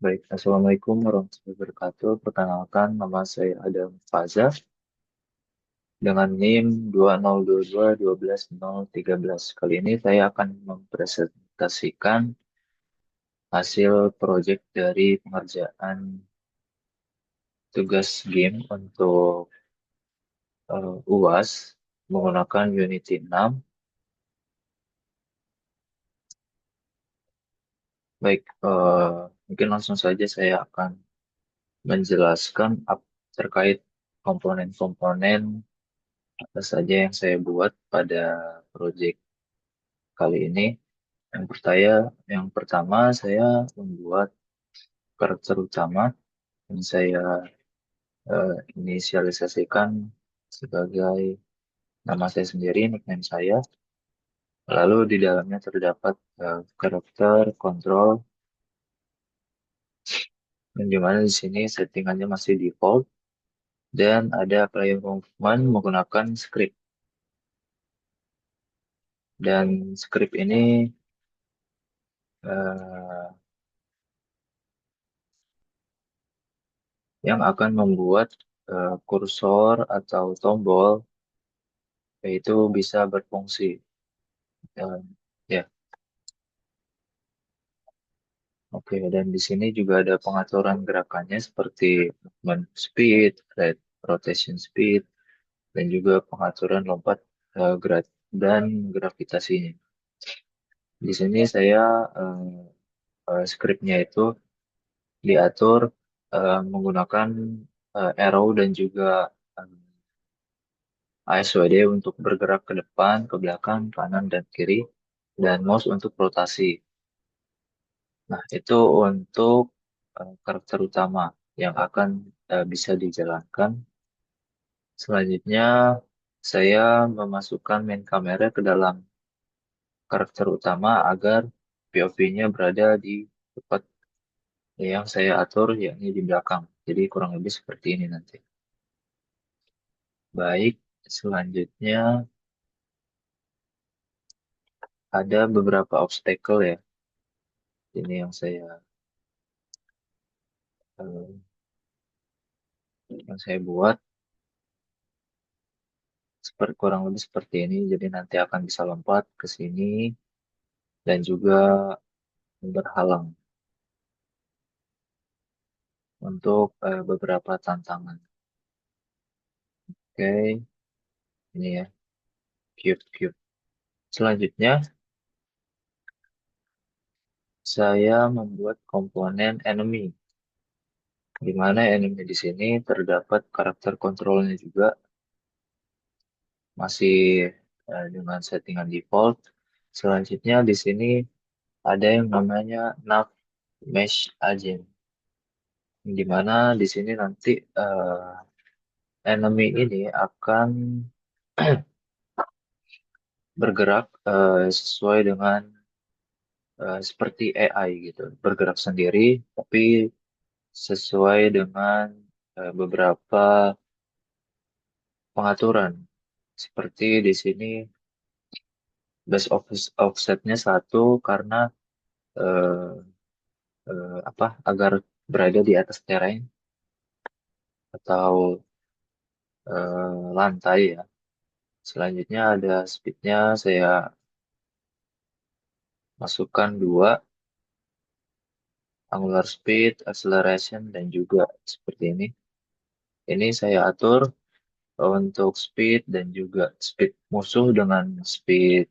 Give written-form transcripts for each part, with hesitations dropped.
Baik, Assalamualaikum warahmatullahi wabarakatuh. Perkenalkan, nama saya Adam Faza dengan NIM 2022 Kali ini saya akan mempresentasikan hasil proyek dari pengerjaan tugas game untuk UAS menggunakan Unity 6. Baik, mungkin langsung saja saya akan menjelaskan terkait komponen-komponen apa saja yang saya buat pada proyek kali ini. Yang pertama saya membuat karakter utama yang saya inisialisasikan sebagai nama saya sendiri, nickname saya. Lalu di dalamnya terdapat karakter kontrol yang dimana di sini settingannya masih default dan ada player movement menggunakan script. Dan script ini eh, yang akan membuat kursor atau tombol itu bisa berfungsi. Eh, ya, oke. Dan di sini juga ada pengaturan gerakannya seperti movement speed, rotation speed, dan juga pengaturan lompat dan gravitasinya. Di sini saya skripnya itu diatur menggunakan arrow dan juga ASWD untuk bergerak ke depan, ke belakang, kanan, dan kiri, dan mouse untuk rotasi. Nah, itu untuk karakter utama yang akan bisa dijalankan. Selanjutnya, saya memasukkan main kamera ke dalam karakter utama agar POV-nya berada di tempat yang saya atur, yakni di belakang. Jadi kurang lebih seperti ini nanti. Baik, selanjutnya ada beberapa obstacle ya. Ini eh, yang saya buat seperti kurang lebih seperti ini. Jadi nanti akan bisa lompat ke sini dan juga berhalang untuk beberapa tantangan. Oke, ini ya, cube cube. Selanjutnya, saya membuat komponen enemy, di mana enemy di sini terdapat karakter kontrolnya juga masih dengan settingan default. Selanjutnya di sini ada yang namanya nav mesh agent, di mana di sini nanti enemy ini akan bergerak sesuai dengan seperti AI gitu, bergerak sendiri, tapi sesuai dengan beberapa pengaturan. Seperti di sini offsetnya satu karena eh, apa agar berada di atas terrain atau lantai ya. Selanjutnya ada speednya saya masukkan dua, angular speed, acceleration, dan juga seperti ini. Ini saya atur untuk speed dan juga speed musuh dengan speed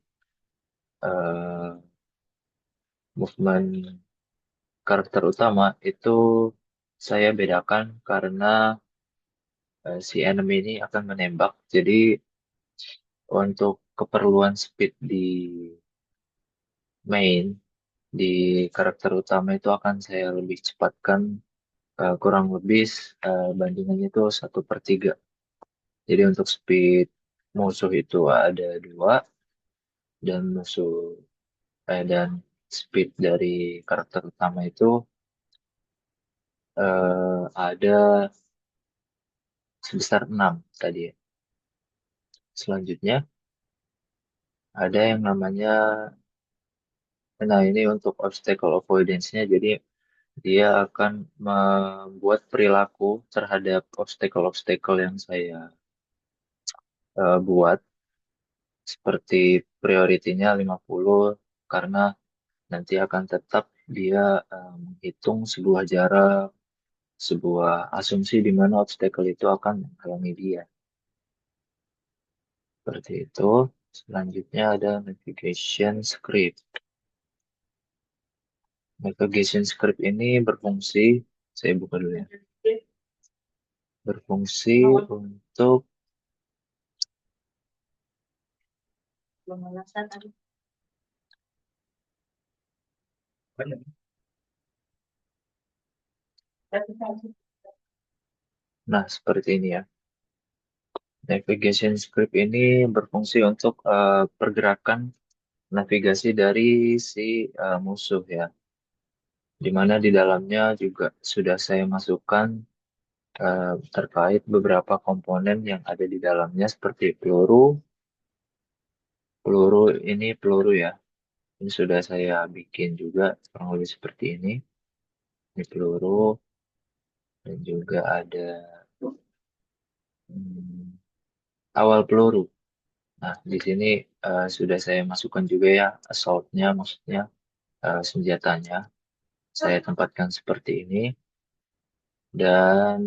eh, movement karakter utama itu saya bedakan karena si enemy ini akan menembak. Jadi untuk keperluan speed di main di karakter utama itu akan saya lebih cepatkan kurang lebih bandingannya itu 1/3. Jadi untuk speed musuh itu ada dua dan dan speed dari karakter utama itu ada sebesar 6 tadi ya. Selanjutnya ada yang namanya, nah ini untuk obstacle avoidance-nya, jadi dia akan membuat perilaku terhadap obstacle-obstacle yang saya buat, seperti prioritinya 50 karena nanti akan tetap dia menghitung sebuah jarak, sebuah asumsi di mana obstacle itu akan menghalangi dia. Seperti itu. Selanjutnya ada navigation script. Navigation script ini berfungsi, saya buka dulu ya, berfungsi untuk, nah seperti ini ya. Navigation script ini berfungsi untuk pergerakan navigasi dari si musuh ya, di mana di dalamnya juga sudah saya masukkan terkait beberapa komponen yang ada di dalamnya seperti peluru. Peluru ini peluru ya, ini sudah saya bikin juga kurang lebih seperti ini. Ini peluru dan juga ada hmm, awal peluru. Nah, di sini sudah saya masukkan juga ya assault-nya, maksudnya senjatanya. Saya tempatkan seperti ini. Dan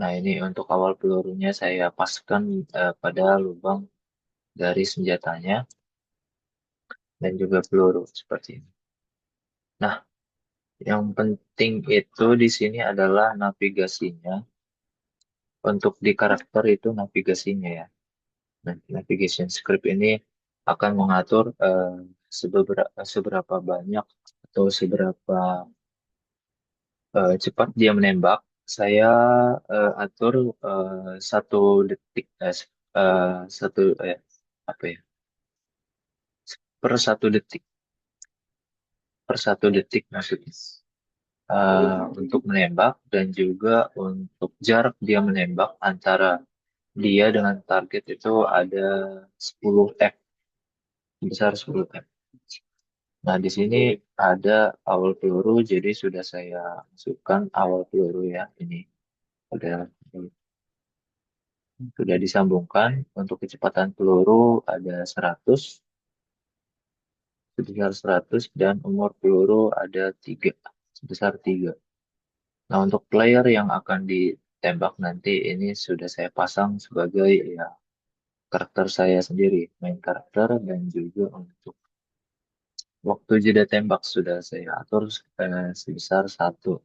nah ini untuk awal pelurunya saya paskan pada lubang dari senjatanya dan juga peluru seperti ini. Nah, yang penting itu di sini adalah navigasinya. Untuk di karakter itu navigasinya ya. Nah, navigation script ini akan mengatur seberapa banyak atau seberapa cepat dia menembak. Saya atur 1 detik, eh, satu apa ya, per 1 detik, per 1 detik maksudnya. Untuk menembak dan juga untuk jarak dia menembak antara dia dengan target itu ada 10 f, besar 10 f. Nah, di sini ada awal peluru, jadi sudah saya masukkan awal peluru ya. Ini ada sudah disambungkan. Untuk kecepatan peluru ada 100, sebesar 100 dan umur peluru ada 3, sebesar 3. Nah, untuk player yang akan ditembak nanti ini sudah saya pasang sebagai ya karakter saya sendiri, main karakter, dan juga untuk waktu jeda tembak sudah saya atur sebesar 1,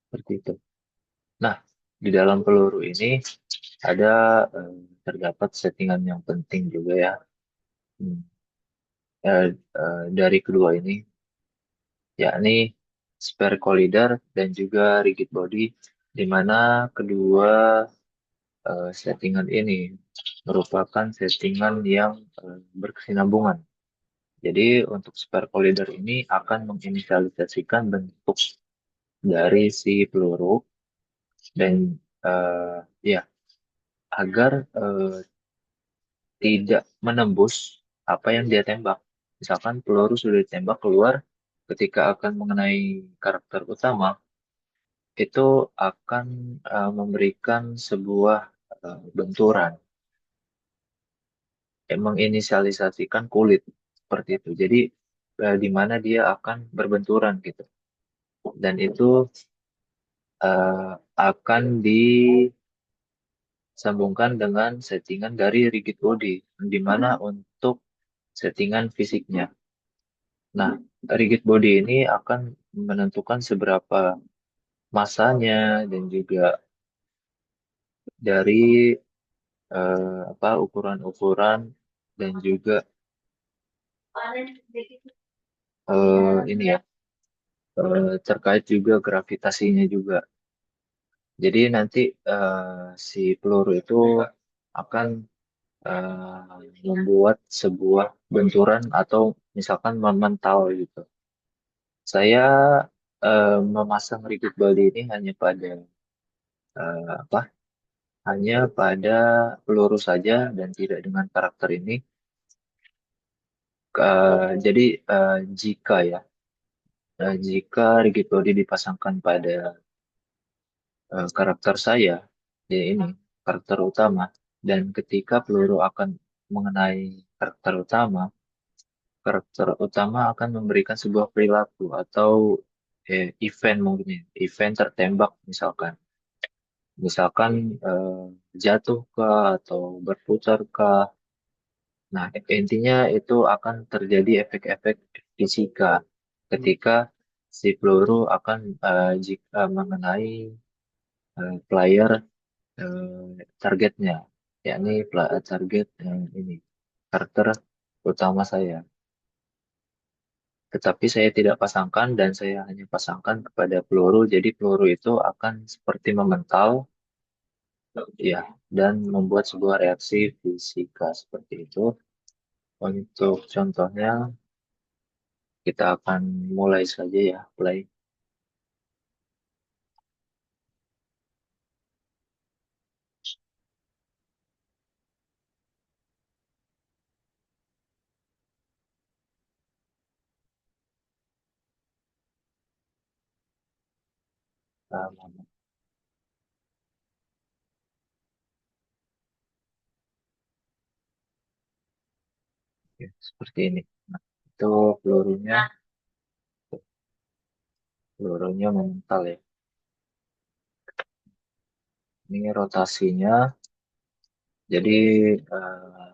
seperti itu. Nah, di dalam peluru ini ada eh, terdapat settingan yang penting juga ya. Hmm. Dari kedua ini, yakni spare collider dan juga rigid body, di mana kedua settingan ini merupakan settingan yang berkesinambungan. Jadi untuk spare collider ini akan menginisialisasikan bentuk dari si peluru dan eh, ya agar tidak menembus apa yang dia tembak. Misalkan peluru sudah ditembak keluar, ketika akan mengenai karakter utama, itu akan memberikan sebuah benturan, menginisialisasikan kulit seperti itu. Jadi di mana dia akan berbenturan gitu. Dan itu akan disambungkan dengan settingan dari rigid body, di mana untuk settingan fisiknya. Nah, rigid body ini akan menentukan seberapa masanya dan juga dari apa ukuran-ukuran dan juga ini ya terkait juga gravitasinya juga. Jadi nanti si peluru itu akan membuat sebuah benturan atau misalkan memental gitu. Saya memasang rigid body ini hanya pada apa? Hanya pada peluru saja dan tidak dengan karakter ini. Jadi jika ya Jika Rigid Body dipasangkan pada karakter saya, ya ini karakter utama, dan ketika peluru akan mengenai karakter utama akan memberikan sebuah perilaku atau event mungkin, ya, event tertembak misalkan, misalkan jatuh kah atau berputar kah. Nah, intinya itu akan terjadi efek-efek fisika ketika si peluru akan jika mengenai player targetnya, yakni target yang ini karakter utama saya. Tetapi saya tidak pasangkan dan saya hanya pasangkan kepada peluru, jadi peluru itu akan seperti memental, ya, dan membuat sebuah reaksi fisika seperti itu. Untuk contohnya, kita akan mulai saja ya, play. Um, ya, seperti ini. Nah, itu pelurunya, pelurunya memental ya. Ini rotasinya, jadi eh,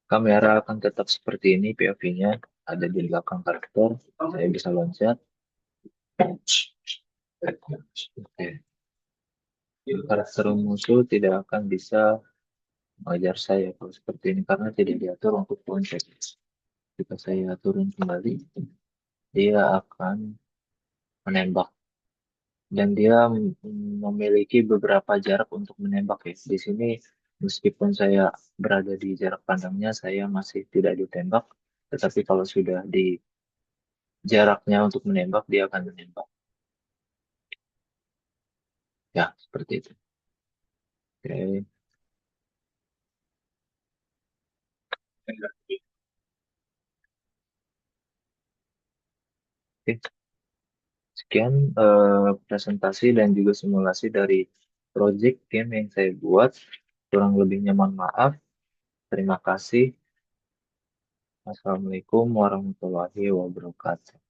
kamera akan tetap seperti ini, POV-nya ada di belakang karakter. Saya bisa loncat. Oke. Karakter musuh tidak akan bisa mengejar saya kalau seperti ini karena tidak diatur untuk loncat. Jika saya turun kembali, dia akan menembak dan dia memiliki beberapa jarak untuk menembak ya. Di sini meskipun saya berada di jarak pandangnya, saya masih tidak ditembak. Tetapi kalau sudah di jaraknya untuk menembak, dia akan menembak. Ya, seperti itu. Oke. Oke. Sekian presentasi dan juga simulasi dari project game yang saya buat. Kurang lebihnya mohon maaf. Terima kasih. Assalamualaikum warahmatullahi wabarakatuh.